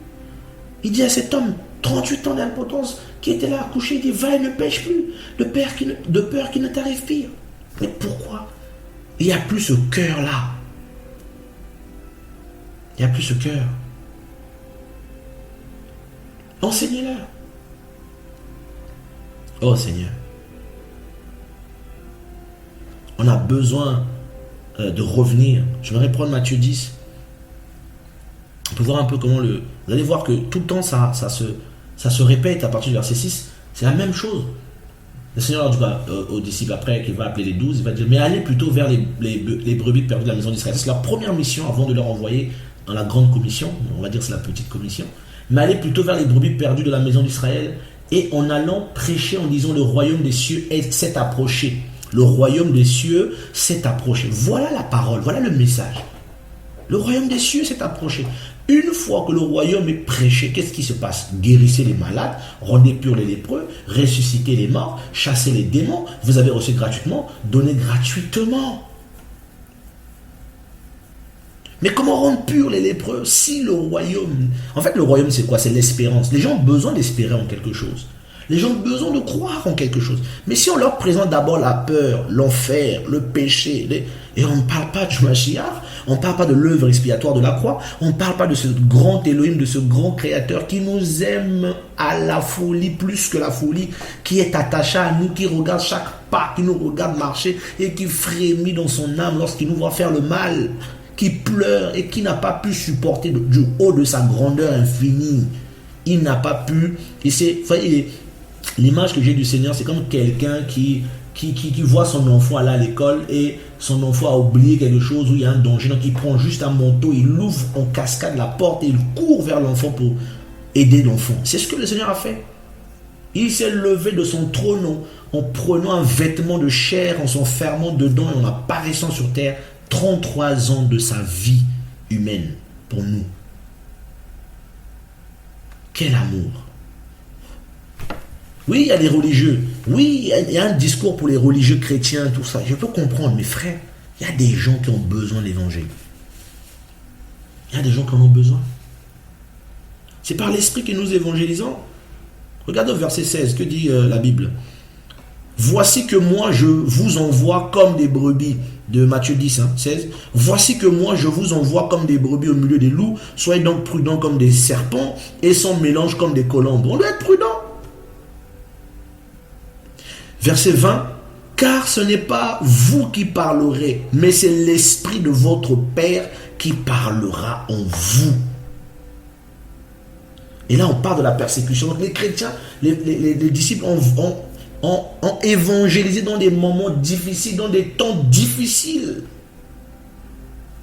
Il dit à cet homme, 38 ans d'impotence, qui était là accouché, il dit, va et ne pêche plus, de peur qu'il ne t'arrive pire. Mais pourquoi? Il n'y a plus ce cœur-là. Il n'y a plus ce cœur. Enseignez-leur. Oh Seigneur. On a besoin de revenir. Je vais reprendre Matthieu 10. On peut voir un peu comment le... Vous allez voir que tout le temps, ça se répète à partir du verset 6. C'est la même chose. Le Seigneur dit aux disciples après qu'il va appeler les 12, il va dire, mais allez plutôt vers les brebis perdues de la maison d'Israël. C'est leur première mission avant de leur envoyer dans la grande commission. On va dire que c'est la petite commission. Mais allez plutôt vers les brebis perdues de la maison d'Israël. Et en allant prêcher en disant, le royaume des cieux s'est approché. Le royaume des cieux s'est approché. Voilà la parole, voilà le message. Le royaume des cieux s'est approché. Une fois que le royaume est prêché, qu'est-ce qui se passe? Guérissez les malades, rendez purs les lépreux, ressuscitez les morts, chassez les démons. Vous avez reçu gratuitement, donnez gratuitement. Mais comment rendre purs les lépreux si le royaume... En fait, le royaume, c'est quoi? C'est l'espérance. Les gens ont besoin d'espérer en quelque chose. Les gens ont besoin de croire en quelque chose. Mais si on leur présente d'abord la peur, l'enfer, le péché, et on ne parle pas du Mashiach, on ne parle pas de l'œuvre expiatoire de la croix, on ne parle pas de ce grand Elohim, de ce grand créateur qui nous aime à la folie, plus que la folie, qui est attaché à nous, qui regarde chaque pas, qui nous regarde marcher et qui frémit dans son âme lorsqu'il nous voit faire le mal, qui pleure et qui n'a pas pu supporter du haut de sa grandeur infinie. Il n'a pas pu... L'image que j'ai du Seigneur, c'est comme quelqu'un qui voit son enfant aller à l'école et son enfant a oublié quelque chose où il y a un danger. Donc il prend juste un manteau, il ouvre en cascade la porte et il court vers l'enfant pour aider l'enfant. C'est ce que le Seigneur a fait. Il s'est levé de son trône en prenant un vêtement de chair, en s'enfermant dedans et en apparaissant sur terre 33 ans de sa vie humaine pour nous. Quel amour! Oui, il y a des religieux. Oui, il y a un discours pour les religieux chrétiens, tout ça. Je peux comprendre, mes frères, il y a des gens qui ont besoin de l'évangile. Il y a des gens qui en ont besoin. C'est par l'esprit que nous évangélisons. Regardez au verset 16, que dit la Bible? Voici que moi je vous envoie comme des brebis. De Matthieu 10, 16. Voici que moi je vous envoie comme des brebis au milieu des loups. Soyez donc prudents comme des serpents et sans mélange comme des colombes. On doit être prudent. Verset 20, car ce n'est pas vous qui parlerez, mais c'est l'esprit de votre Père qui parlera en vous. Et là, on parle de la persécution. Donc les chrétiens, les disciples ont évangélisé dans des moments difficiles, dans des temps difficiles.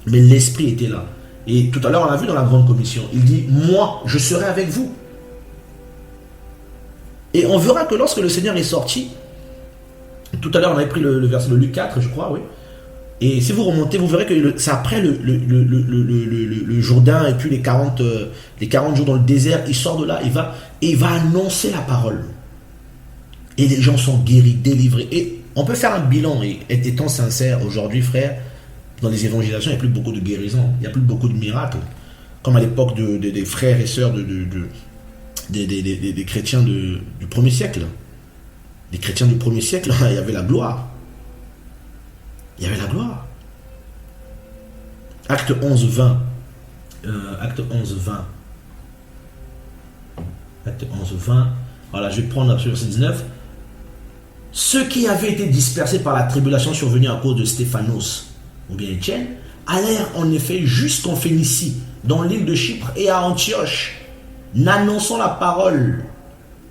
Mais l'esprit était là. Et tout à l'heure, on l'a vu dans la grande commission. Il dit, moi, je serai avec vous. Et on verra que lorsque le Seigneur est sorti, tout à l'heure, on avait pris le verset de Luc 4, je crois, oui. Et si vous remontez, vous verrez que c'est après le Jourdain et puis les 40 jours dans le désert, il sort de là, il va annoncer la parole. Et les gens sont guéris, délivrés. Et on peut faire un bilan, et étant sincère, aujourd'hui, frère, dans les évangélisations, il n'y a plus beaucoup de guérisons, il n'y a plus beaucoup de miracles. Comme à l'époque des frères et sœurs des chrétiens du premier siècle. Les chrétiens du premier siècle, il y avait la gloire. Il y avait la gloire. Acte 11, 20. Acte 11, 20. Acte 11, 20. Voilà, je vais prendre le verset 19. Ceux qui avaient été dispersés par la tribulation survenue à cause de Stéphanos, ou bien Étienne, allèrent en effet jusqu'en Phénicie, dans l'île de Chypre et à Antioche, n'annonçant la parole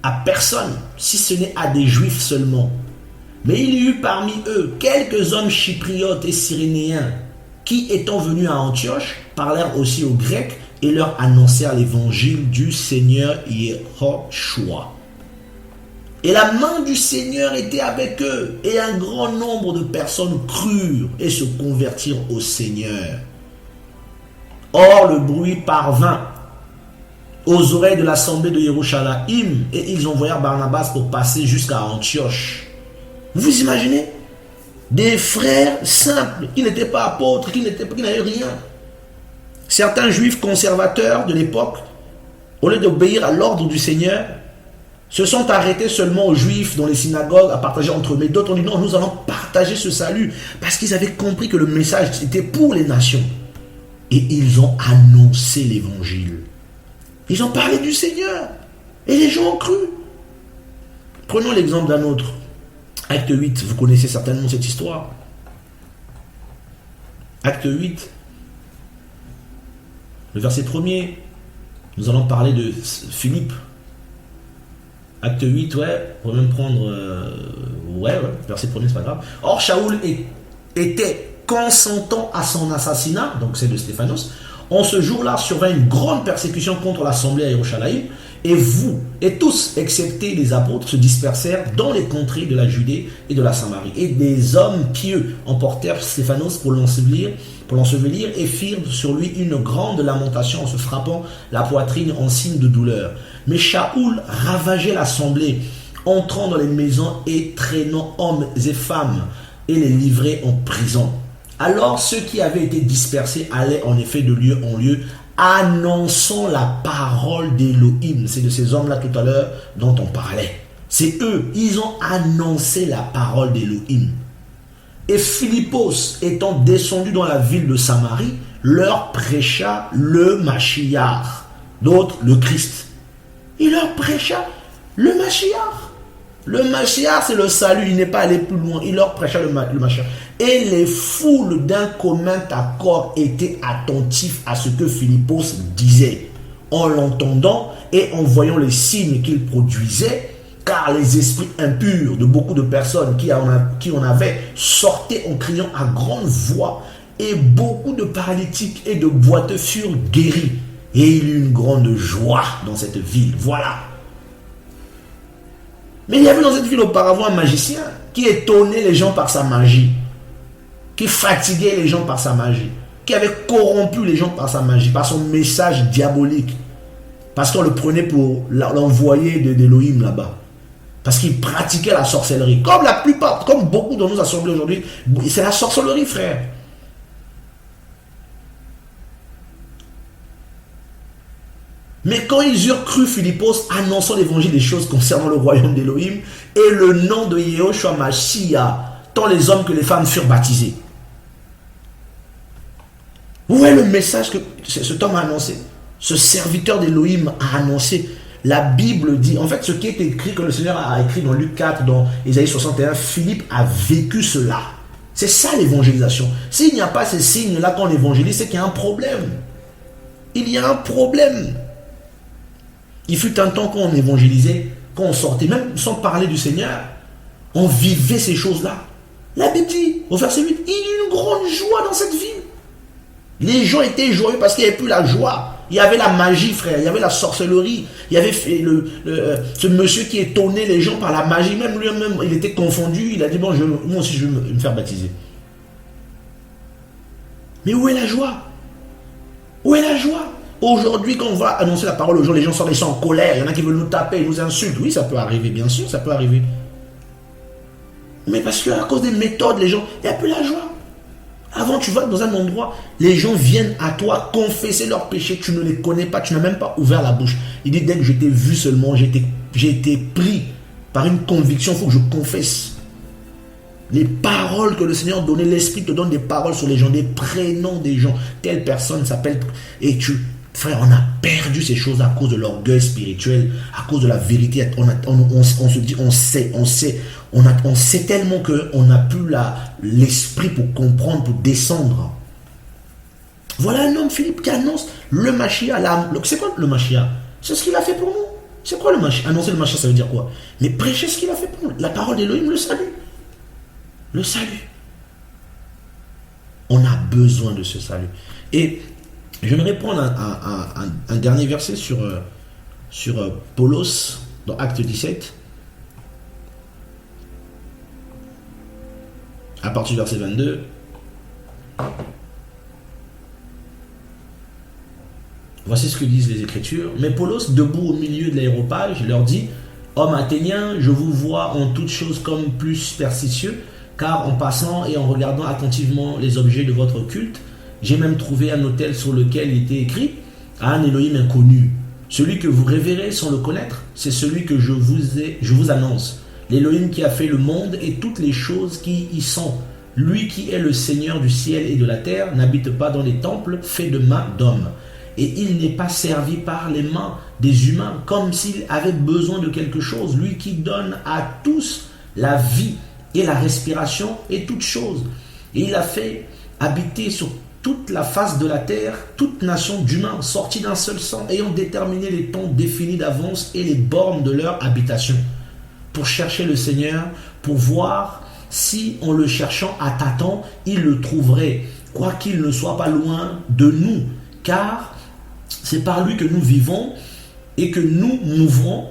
à personne, si ce n'est à des Juifs seulement. Mais il y eut parmi eux quelques hommes chypriotes et cyrénéens qui, étant venus à Antioche, parlèrent aussi aux Grecs et leur annoncèrent l'évangile du Seigneur Yehoshua. Et la main du Seigneur était avec eux, et un grand nombre de personnes crurent et se convertirent au Seigneur. Or, le bruit parvint aux oreilles de l'assemblée de Yerushalayim, et ils envoyèrent Barnabas pour passer jusqu'à Antioche. Vous imaginez? Des frères simples, qui n'étaient pas apôtres, qui n'avaient rien. Certains juifs conservateurs de l'époque, au lieu d'obéir à l'ordre du Seigneur, se sont arrêtés seulement aux Juifs dans les synagogues à partager entre eux. Mais d'autres ont dit non, nous allons partager ce salut parce qu'ils avaient compris que le message était pour les nations. Et ils ont annoncé l'évangile. Ils ont parlé du Seigneur. Et les gens ont cru. Prenons l'exemple d'un autre. Acte 8, vous connaissez certainement cette histoire. Acte 8, le verset 1er, nous allons parler de Philippe. Acte 8, ouais, on peut même prendre... verset 1er, c'est pas grave. Or, Shaoul était consentant à son assassinat, donc c'est de Stéphanos. En ce jour-là, survint une grande persécution contre l'assemblée à Yerushalayim, et vous, et tous, excepté les apôtres, se dispersèrent dans les contrées de la Judée et de la Samarie. Et des hommes pieux emportèrent Stéphanos pour l'ensevelir, et firent sur lui une grande lamentation en se frappant la poitrine en signe de douleur. Mais Shaoul ravageait l'assemblée, entrant dans les maisons et traînant hommes et femmes, et les livrait en prison. Alors ceux qui avaient été dispersés allaient en effet de lieu en lieu, annonçant la parole d'Élohim. C'est de ces hommes-là tout à l'heure dont on parlait. C'est eux, ils ont annoncé la parole d'Élohim. Et Philippos, étant descendu dans la ville de Samarie, leur prêcha le Mashiach, d'autres le Christ. Il leur prêcha le Mashiach. Le Mashiach, c'est le salut, il n'est pas allé plus loin. Il leur prêcha le Mashiach. Et les foules d'un commun accord étaient attentifs à ce que Philippos disait, en l'entendant et en voyant les signes qu'il produisait, car les esprits impurs de beaucoup de personnes qui en avaient sortaient en criant à grande voix, et beaucoup de paralytiques et de boiteux furent guéris. Et il y eut une grande joie dans cette ville. Voilà. Mais il y avait dans cette ville auparavant un magicien qui étonnait les gens par sa magie, qui fatiguait les gens par sa magie, qui avait corrompu les gens par sa magie, par son message diabolique. Parce qu'on le prenait pour l'envoyé d'Élohim là-bas. Parce qu'il pratiquait la sorcellerie. Comme beaucoup de nos assemblées aujourd'hui, c'est la sorcellerie, frère. Mais quand ils eurent cru Philippos annonçant l'évangile des choses concernant le royaume d'Élohim et le nom de Yehoshua Mashiach, tant les hommes que les femmes furent baptisés. Où est le message que cet homme a annoncé? Ce serviteur d'Élohim a annoncé. La Bible dit, en fait, ce qui est écrit, que le Seigneur a écrit dans Luc 4, dans Isaïe 61, Philippe a vécu cela. C'est ça l'évangélisation. S'il n'y a pas ces signes-là quand on évangélise, c'est qu'il y a un problème. Il y a un problème. Il fut un temps quand on évangélisait, quand on sortait, même sans parler du Seigneur, on vivait ces choses-là. La Bible dit, au verset 8, il y a une grande joie dans cette ville. Les gens étaient joyeux parce qu'il n'y avait plus la joie. Il y avait la magie, frère. Il y avait la sorcellerie. Il y avait ce monsieur qui étonnait les gens par la magie. Même lui-même, il était confondu. Il a dit, bon, moi aussi, je veux me faire baptiser. Mais où est la joie? Où est la joie? Aujourd'hui, quand on va annoncer la parole aux gens, les gens sortent, ils sont en colère. Il y en a qui veulent nous taper, ils nous insultent. Oui, ça peut arriver, bien sûr, ça peut arriver. Mais parce qu'à cause des méthodes, les gens, il n'y a plus la joie. Avant, tu vas dans un endroit, les gens viennent à toi confesser leurs péchés, tu ne les connais pas, tu n'as même pas ouvert la bouche. Il dit, dès que je t'ai vu seulement, j'ai été pris par une conviction, il faut que je confesse. Les paroles que le Seigneur donnait, l'Esprit te donne des paroles sur les gens, des prénoms des gens. Telle personne s'appelle, et frère, on a perdu ces choses à cause de l'orgueil spirituel, à cause de la vérité. On se dit, on sait tellement qu'on n'a plus l'esprit pour comprendre, pour descendre. Voilà un homme, Philippe, qui annonce le Mashiach. C'est quoi le Mashiach? C'est ce qu'il a fait pour nous. C'est quoi le Mashiach? Annoncer le Mashiach, ça veut dire quoi? Mais prêcher ce qu'il a fait pour nous. La parole d'Élohim, le salut. Le salut. On a besoin de ce salut. Et j'aimerais prendre un dernier verset sur Paulos, dans Acte 17. À partir du verset 22. Voici ce que disent les Écritures. Mais Paulos, debout au milieu de l'aéropage, leur dit: Hommes athéniens, je vous vois en toutes choses comme plus superstitieux, car en passant et en regardant attentivement les objets de votre culte, j'ai même trouvé un autel sur lequel il était écrit: à un Elohim inconnu. Celui que vous révérez sans le connaître, c'est celui que je vous annonce. L'Elohim qui a fait le monde et toutes les choses qui y sont. Lui qui est le Seigneur du ciel et de la terre n'habite pas dans les temples faits de mains d'hommes. Et il n'est pas servi par les mains des humains comme s'il avait besoin de quelque chose. Lui qui donne à tous la vie et la respiration et toutes choses. Et il a fait habiter sur toute la face de la terre toute nation d'humains sortis d'un seul sang, ayant déterminé les temps définis d'avance et les bornes de leur habitation, pour chercher le Seigneur, pour voir si en le cherchant à tâtons, il le trouverait, quoiqu'il ne soit pas loin de nous, car c'est par lui que nous vivons et que nous mouvons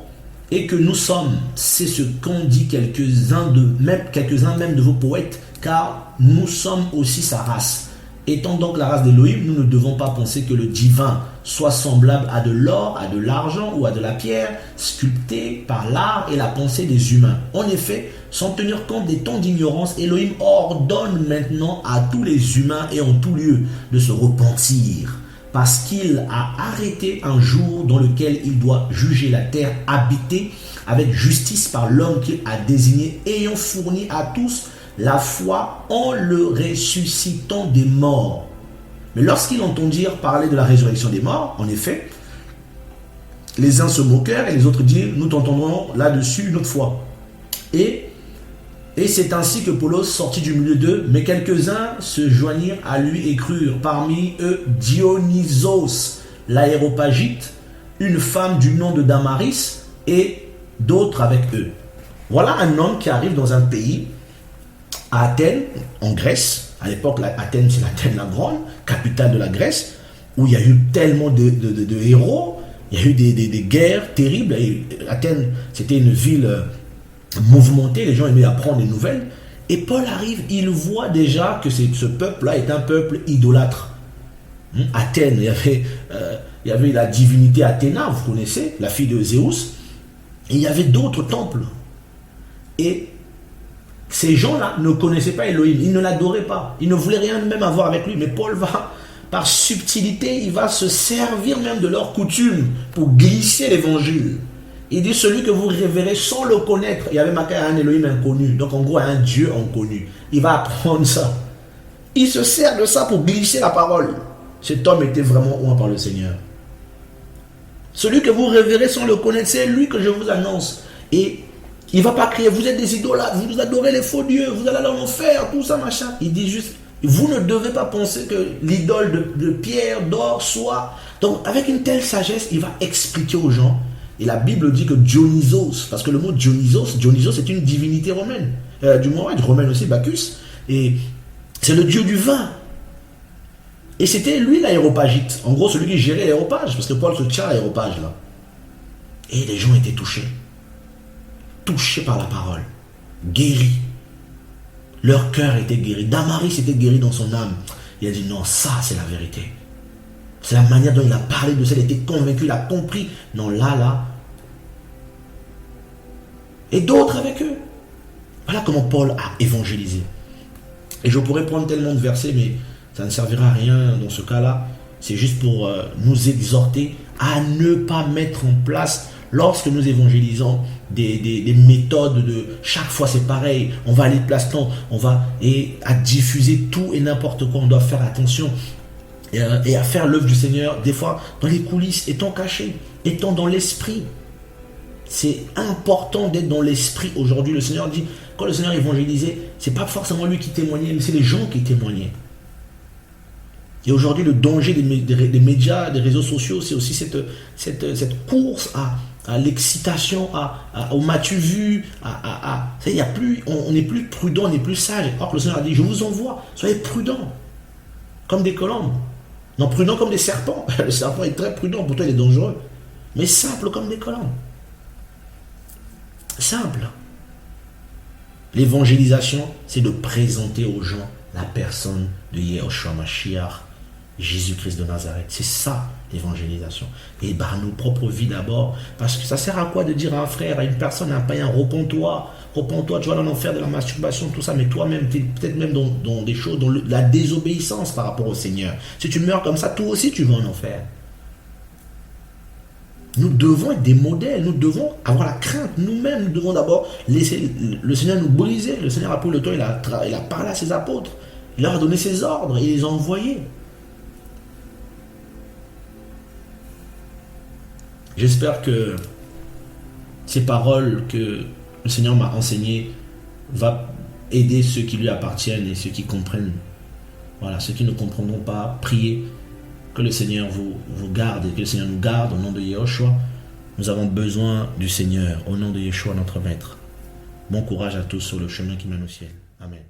et que nous sommes. C'est ce qu'ont dit quelques-uns même de vos poètes, car nous sommes aussi sa race. Étant donc la race d'Élohim, nous ne devons pas penser que le divin soit semblable à de l'or, à de l'argent ou à de la pierre, sculpté par l'art et la pensée des humains. En effet, sans tenir compte des temps d'ignorance, Elohim ordonne maintenant à tous les humains et en tout lieu de se repentir, parce qu'il a arrêté un jour dans lequel il doit juger la terre habitée avec justice par l'homme qu'il a désigné, ayant fourni à tous la foi en le ressuscitant des morts. Mais lorsqu'ils entendirent parler de la résurrection des morts, en effet, les uns se moquèrent et les autres dirent: nous t'entendrons là-dessus une autre fois. Et c'est ainsi que Paulos sortit du milieu d'eux, mais quelques-uns se joignirent à lui et crurent. Parmi eux, Dionysos, l'aéropagite, une femme du nom de Damaris, et d'autres avec eux. Voilà un homme qui arrive dans un pays, à Athènes, en Grèce. À l'époque, Athènes, c'est l'Athènes la Grande, capitale de la Grèce, où il y a eu tellement de héros, il y a eu des guerres terribles. Et Athènes, c'était une ville mouvementée, les gens aimaient apprendre des nouvelles. Et Paul arrive, il voit déjà que ce peuple-là est un peuple idolâtre. Athènes, il y avait la divinité Athéna, vous connaissez, la fille de Zéus. Et il y avait d'autres temples. Et ces gens-là ne connaissaient pas Elohim, ils ne l'adoraient pas, ils ne voulaient rien même avoir avec lui. Mais Paul va, par subtilité, il va se servir même de leurs coutumes pour glisser l'évangile. Il dit: celui que vous révérez sans le connaître. Il y avait marqué un Elohim inconnu, donc en gros un Dieu inconnu. Il va apprendre ça. Il se sert de ça pour glisser la parole. Cet homme était vraiment oint par le Seigneur. Celui que vous révérez sans le connaître, c'est lui que je vous annonce. Et il ne va pas crier: vous êtes des idolâtres, vous adorez les faux dieux, vous allez en enfer, tout ça, machin. Il dit juste: vous ne devez pas penser que l'idole de pierre, d'or soit... Donc, avec une telle sagesse, il va expliquer aux gens. Et la Bible dit que Dionysos, parce que le mot Dionysos est une divinité romaine. Du Moyen romaine aussi, Bacchus. Et c'est le dieu du vin. Et c'était lui l'aéropagite. En gros, celui qui gérait l'aéropage, parce que Paul se tient à l'aéropage, là. Et les gens étaient touchés. Touchés par la parole, guéris. Leur cœur était guéri. Damaris était guéri dans son âme. Il a dit: non, ça c'est la vérité. C'est la manière dont il a parlé de ça. Il était convaincu, il a compris. Non, là. Et d'autres avec eux. Voilà comment Paul a évangélisé. Et je pourrais prendre tellement de versets, mais ça ne servira à rien dans ce cas-là. C'est juste pour nous exhorter à ne pas mettre en place, lorsque nous évangélisons, des méthodes de chaque fois c'est pareil, on va aller de place-temps, à diffuser tout et n'importe quoi. On doit faire attention et à faire l'œuvre du Seigneur, des fois dans les coulisses, étant caché, étant dans l'esprit. C'est important d'être dans l'esprit. Aujourd'hui, le Seigneur dit, quand le Seigneur évangélisait, c'est pas forcément lui qui témoignait, mais c'est les gens qui témoignaient. Et aujourd'hui, le danger des médias, des réseaux sociaux, c'est aussi cette course à l'excitation, au m'as-tu vu, y a plus, on n'est plus prudent, on n'est plus sage. Or que le Seigneur a dit, je vous envoie, soyez prudents, comme des colombes. Non, prudents comme des serpents. Le serpent est très prudent, pourtant il est dangereux. Mais simple comme des colombes. Simple. L'évangélisation, c'est de présenter aux gens la personne de Yehoshua Mashiach, Jésus-Christ de Nazareth. C'est ça, l'évangélisation. Et nos propres vies d'abord. Parce que ça sert à quoi de dire à un frère, à une personne, à un païen, repens-toi, tu vas dans l'enfer de la masturbation, tout ça, mais toi-même, tu es peut-être même dans des choses, dans la désobéissance par rapport au Seigneur. Si tu meurs comme ça, toi aussi, tu vas en enfer. Nous devons être des modèles, nous devons avoir la crainte nous-mêmes, nous devons d'abord laisser le Seigneur nous briser. Le Seigneur a pris le temps, il a parlé à ses apôtres, il leur a donné ses ordres, il les a envoyés. J'espère que ces paroles que le Seigneur m'a enseignées vont aider ceux qui lui appartiennent et ceux qui comprennent. Voilà, ceux qui ne comprendront pas, priez que le Seigneur vous garde et que le Seigneur nous garde au nom de Yehoshua. Nous avons besoin du Seigneur au nom de Yeshua notre Maître. Bon courage à tous sur le chemin qui mène au ciel. Amen.